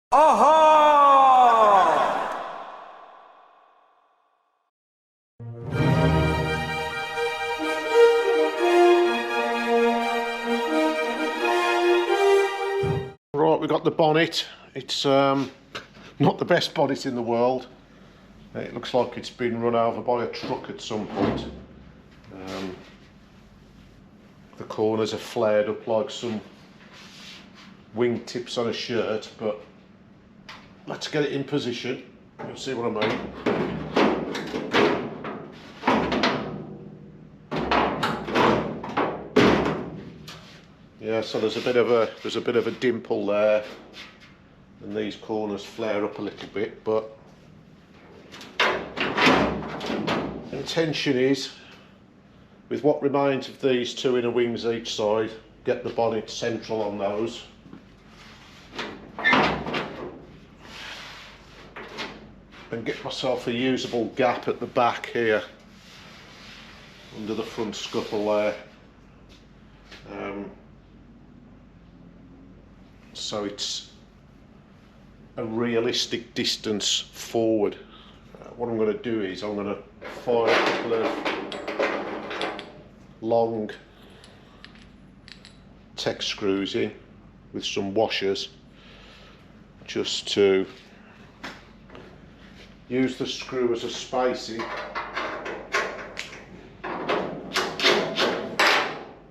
Aha! Right, we've got the bonnet. It's not the best bonnet in the world. It looks like it's been run over by a truck at some point. The corners are flared up like some wingtips on a shirt, but let's get it in position. You'll see what I mean. Yeah, so there's a bit of a dimple there, and these corners flare up a little bit, but the intention is, with what remains of these two inner wings each side, get the bonnet central on those. And get myself a usable gap at the back here, under the front scuttle there. So it's a realistic distance forward. What I'm going to do is I'm going to fire a couple of long tech screws in with some washers, just to use the screw as a spacing, and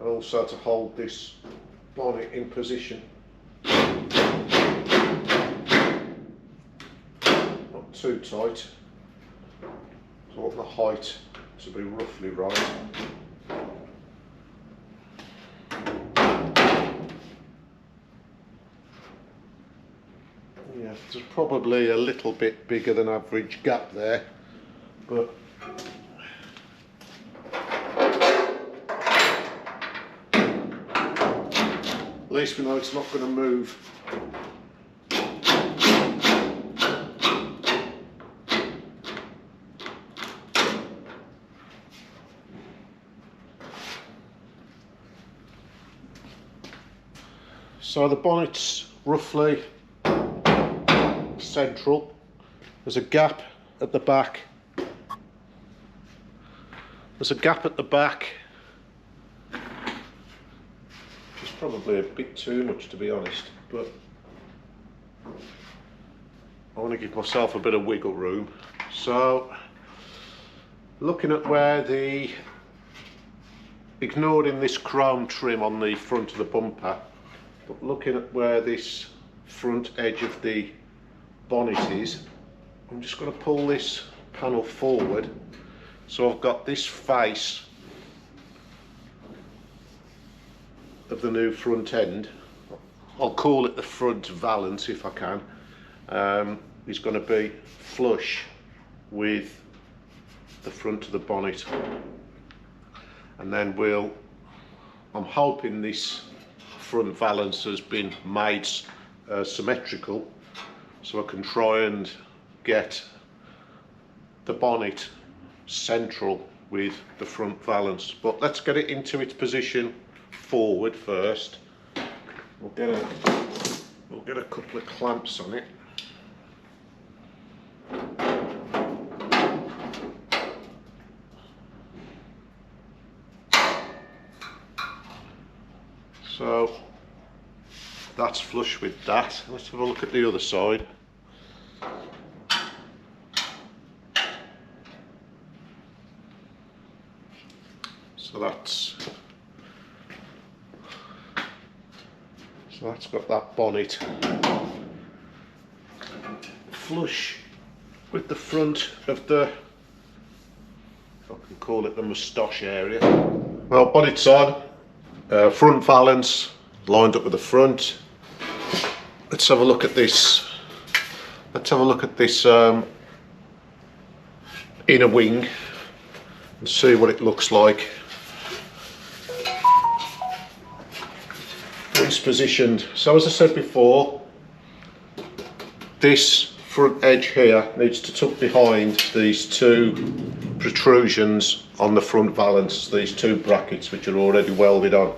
also to hold this bonnet in position. Not too tight, so I want the height to be roughly right. Yeah, there's probably a little bit bigger than average gap there, but at least we know it's not going to move. So the bonnet's roughly central. There's a gap at the back. There's a gap at the back. It's probably a bit too much, to be honest, but I want to give myself a bit of wiggle room. So, looking at where ignoring this chrome trim on the front of the bumper, but looking at where this front edge of the bonnet is, I'm just going to pull this panel forward, so I've got this face of the new front end. I'll call it the front valance if I can. Is going to be flush with the front of the bonnet, and then I'm hoping this front valance has been made symmetrical, so I can try and get the bonnet central with the front valance. But let's get it into its position forward first. We'll get a couple of clamps on it. So that's flush with that. Let's have a look at the other side. So that's got that bonnet flush with the front of the, if I can call it, the moustache area. Well, bonnet's on, front valance lined up with the front. Let's have a look at this. Let's have a look at this inner wing and see what it looks like. It's positioned. So as I said before, this front edge here needs to tuck behind these two protrusions on the front valance, these two brackets which are already welded on.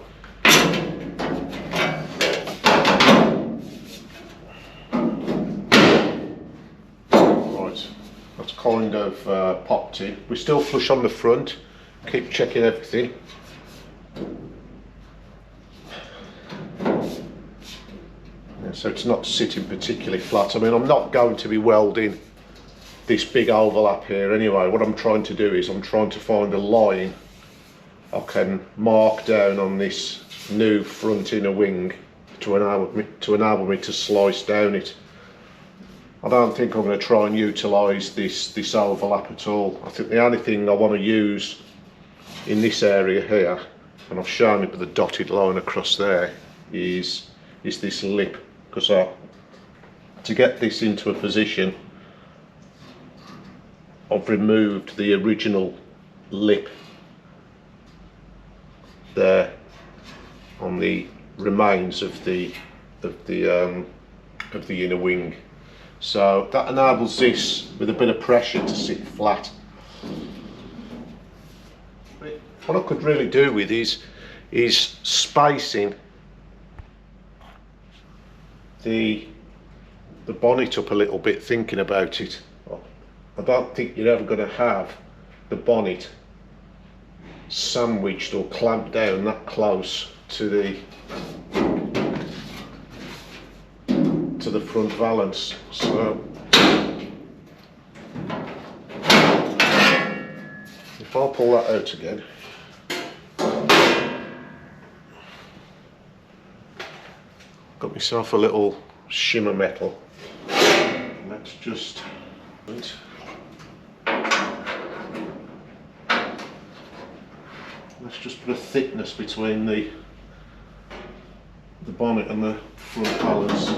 Right, that's kind of popped in. We're still flush on the front. Keep checking everything. Yeah, so it's not sitting particularly flat. I mean, I'm not going to be welding this big overlap here anyway. What I'm trying to do is I'm trying to find a line I can mark down on this new front inner wing to enable me to slice down it. I don't think I'm going to try and utilise this overlap at all. I think the only thing I want to use in this area here, and I've shown it with the dotted line across there, is this lip, because to get this into a position I've removed the original lip there on the remains of the inner wing, so that enables this with a bit of pressure to sit flat. What I could really do with is spacing the bonnet up a little bit, thinking about it. I don't think you're ever going to have the bonnet sandwiched or clamped down that close to the front valance. So if I pull that out again, got myself a little shimmer metal. Let's just put a thickness between the bonnet and the front valance.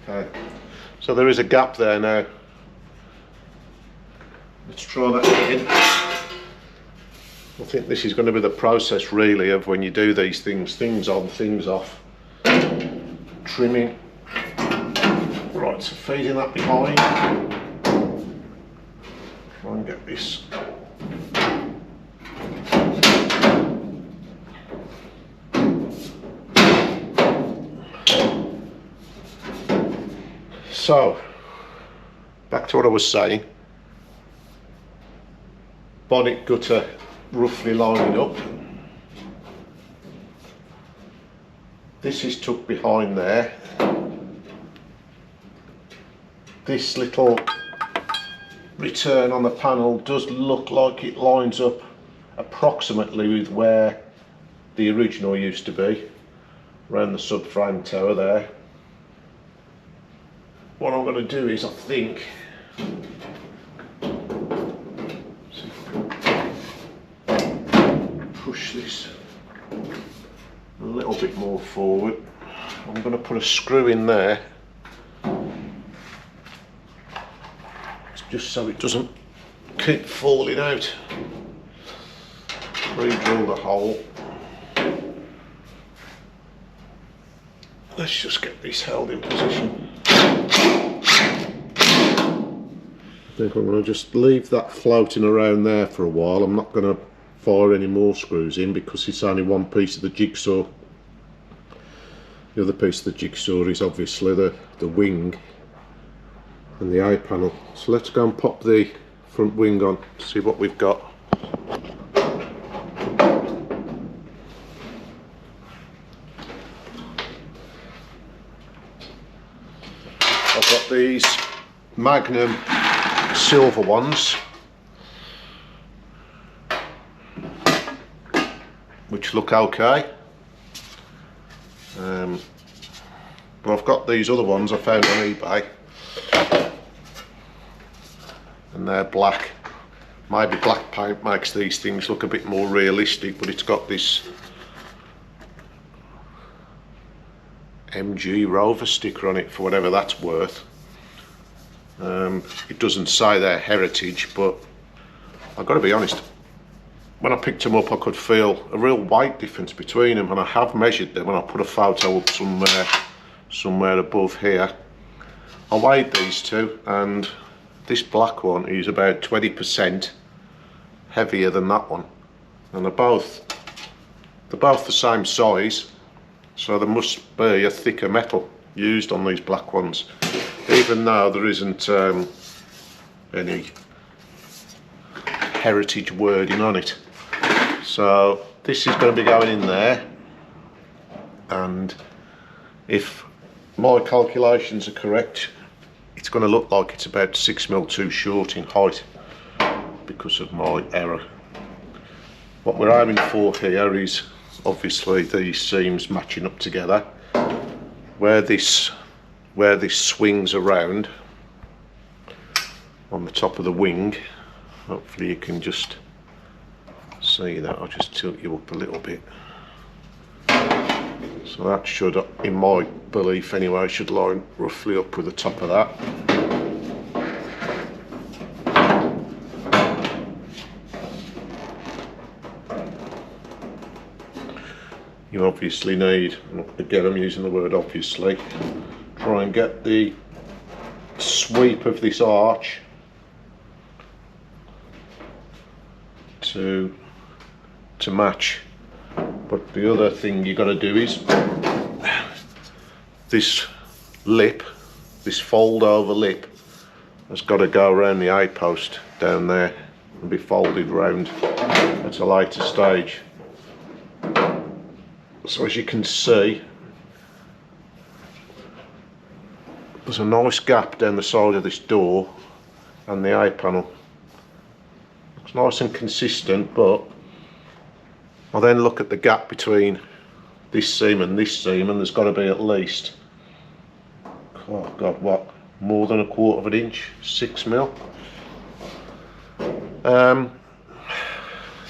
Okay, so there is a gap there now. Let's try that again. I think this is going to be the process really of when you do these things on, things off. Trimming. Right, so feeding that behind. Try and get this. So, back to what I was saying. Bonnet gutter roughly lining up. This is tucked behind there. This little return on the panel does look like it lines up approximately with where the original used to be, around the subframe tower there. What I'm going to do is, I think, push this a little bit more forward. I'm going to put a screw in there, just so it doesn't keep falling out. Re-drill the hole. Let's just get this held in position. I think I'm going to just leave that floating around there for a while. I'm not going to fire any more screws in because it's only one piece of the jigsaw. The other piece of the jigsaw is obviously the wing and the eye panel. So let's go and pop the front wing on to see what we've got. I've got these Magnum silver ones, which look okay, but I've got these other ones I found on eBay, and they're black. Maybe black paint makes these things look a bit more realistic, but it's got this MG Rover sticker on it for whatever that's worth. It doesn't say their heritage, but I've got to be honest, when I picked them up I could feel a real weight difference between them, and I have measured them and I put a photo up somewhere above here. I weighed these two and this black one is about 20% heavier than that one, and they're both the same size, so there must be a thicker metal used on these black ones, even though there isn't any heritage wording on it. So this is going to be going in there, and if my calculations are correct, it's going to look like it's about 6mm too short in height because of my error. What we're aiming for here is obviously these seams matching up together. Where this swings around on the top of the wing, hopefully you can just see that. I'll just tilt you up a little bit. So that should, in my belief anyway, should line roughly up with the top of that. You obviously need, again I'm using the word obviously, try and get the sweep of this arch to match. But the other thing you got to do is this lip, this fold over lip, has got to go around the eye post down there and be folded round at a later stage. So as you can see, there's a nice gap down the side of this door and the eye panel. It's nice and consistent, but I then look at the gap between this seam and this seam, and there's got to be at least, oh god, what, more than 1/4 inch, 6mm.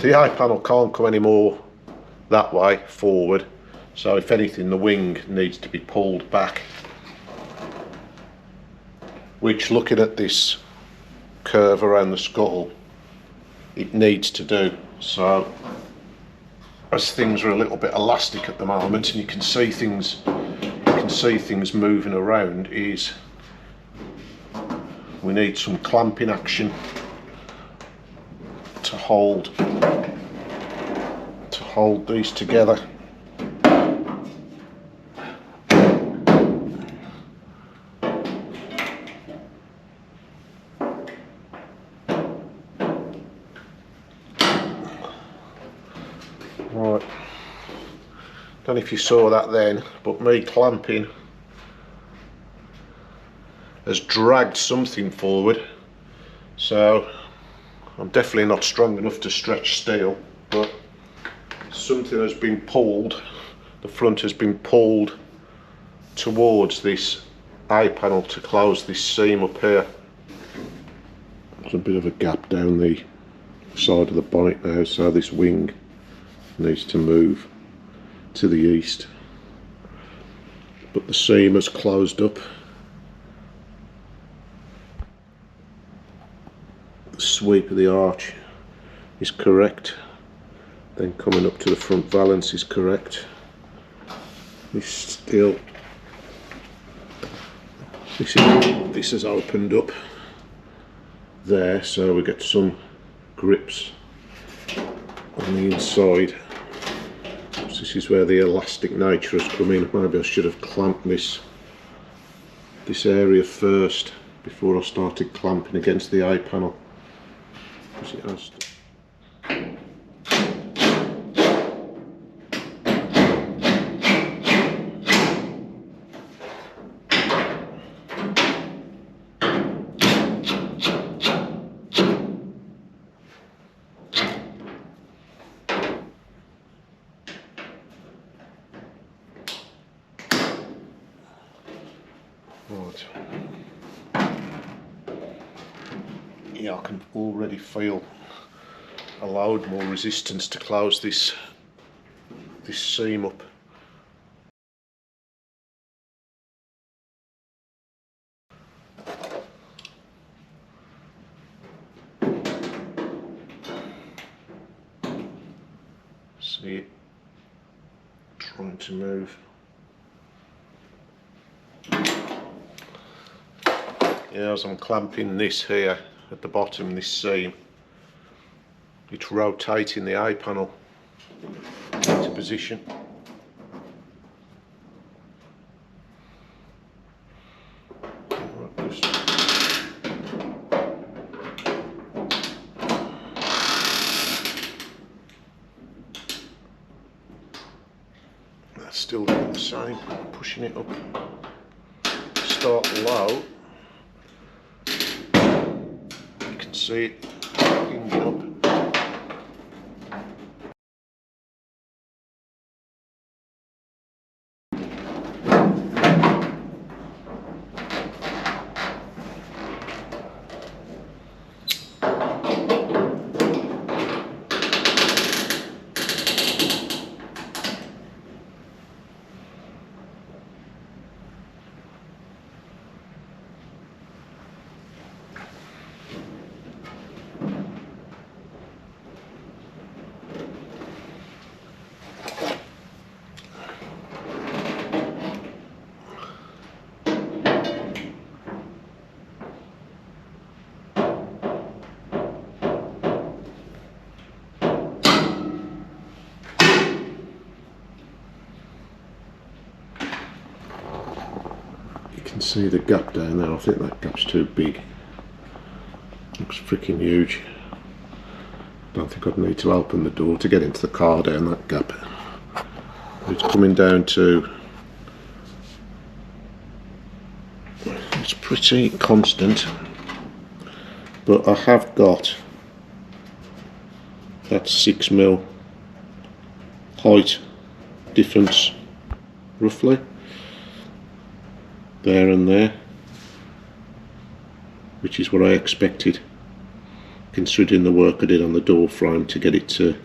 The eye panel can't come any more that way forward, so if anything the wing needs to be pulled back, which, looking at this curve around the scuttle, it needs to do. So as things are a little bit elastic at the moment and you can see things moving around, is we need some clamping action to hold these together. Right, don't know if you saw that then, but me clamping has dragged something forward, so I'm definitely not strong enough to stretch steel, but something has been pulled, the front has been pulled towards this eye panel to close this seam up here. There's a bit of a gap down the side of the bonnet now, so this wing needs to move to the east, but the seam has closed up. The sweep of the arch is correct, then coming up to the front valance is correct. This has opened up there, so we get some grips on the inside. So this is where the elastic nature has come in. Maybe I should have clamped this area first before I started clamping against the eye panel, because it has to. Right. Yeah, I can already feel a load more resistance to close this seam up. See it trying to move. as I'm clamping this here at the bottom, this seam, it's rotating the A panel into position. That's still doing the same, pushing it up. Start low. You can see it hinging up. You can see the gap down there. I think that gap's too big. Looks freaking huge. Don't think I'd need to open the door to get into the car down that gap. It's coming down to, it's pretty constant, but I have got that 6mm height difference roughly there and there, which is what I expected considering the work I did on the door frame to get it to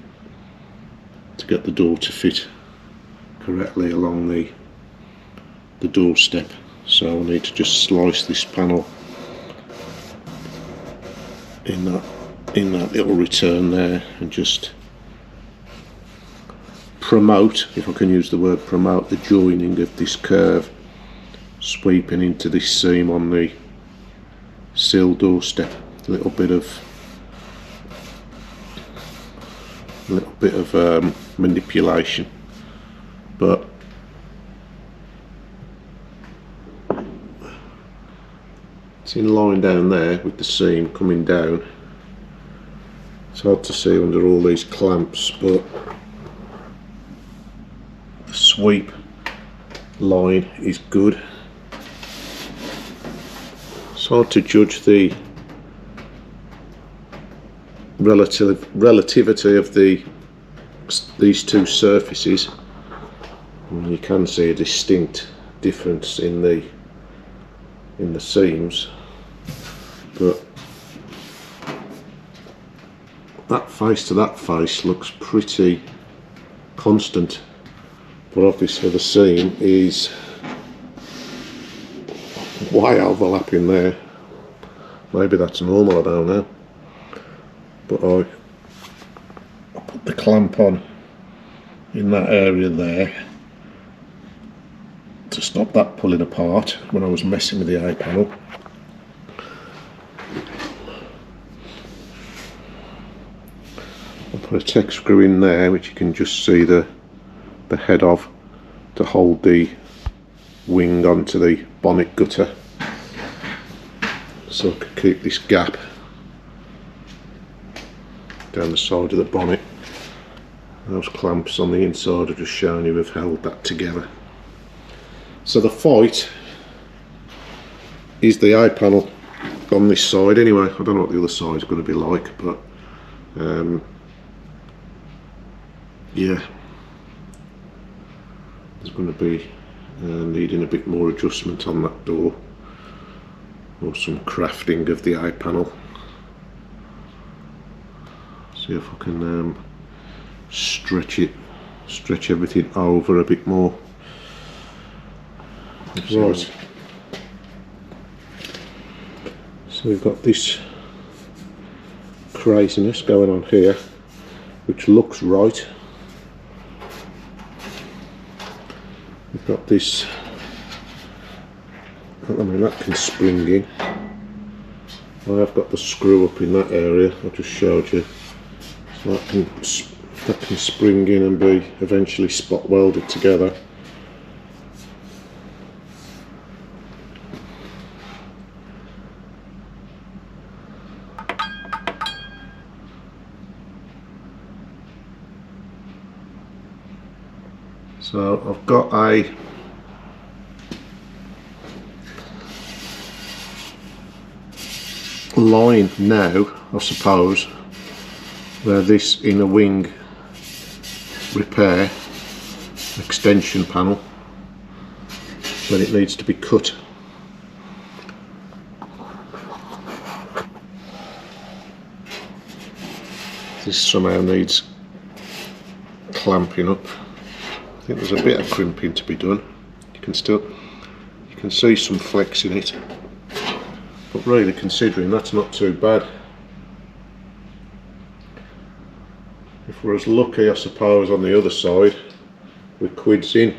get the door to fit correctly along the doorstep. So I need to just slice this panel in that little return there and just promote, if I can use the word promote, the joining of this curve sweeping into this seam on the sill doorstep. A little bit of manipulation, but it's in line down there with the seam coming down. It's hard to see under all these clamps, but the sweep line is good. It's hard to judge the relativity of these two surfaces. You can see a distinct difference in the seams, but that face to that face looks pretty constant, but obviously the seam is way overlapping there. Maybe that's normal, I don't know, but I put the clamp on in that area there to stop that pulling apart when I was messing with the A panel. I put a Tech screw in there which you can just see the head of to hold the wing onto the bonnet gutter, so I could keep this gap down the side of the bonnet. Those clamps on the inside I've just shown you have held that together. So the fight is the A panel on this side anyway. I don't know what the other side is going to be like, but yeah, there's going to be needing a bit more adjustment on that door, or some crafting of the A panel. See if I can stretch everything over a bit more. Right, so we've got this craziness going on here, which looks right. We've got this, I mean that can spring in, I have got the screw up in that area I just showed you, so that can spring in and be eventually spot welded together. So I've got a line now, I suppose, where this inner wing repair extension panel, when it needs to be cut. This somehow needs clamping up. I think there's a bit of crimping to be done. You can see some flex in it, but really considering that's not too bad. If we're as lucky, I suppose, on the other side with quids in.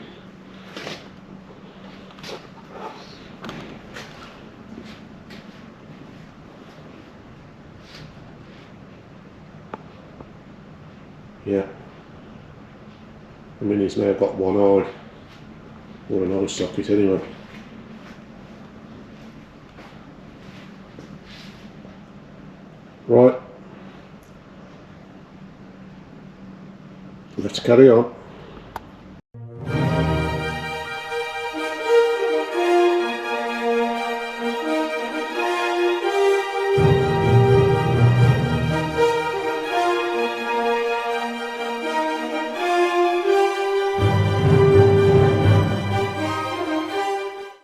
Yeah, I mean, he's now got one eye, or an eye socket anyway. Right, let's carry on.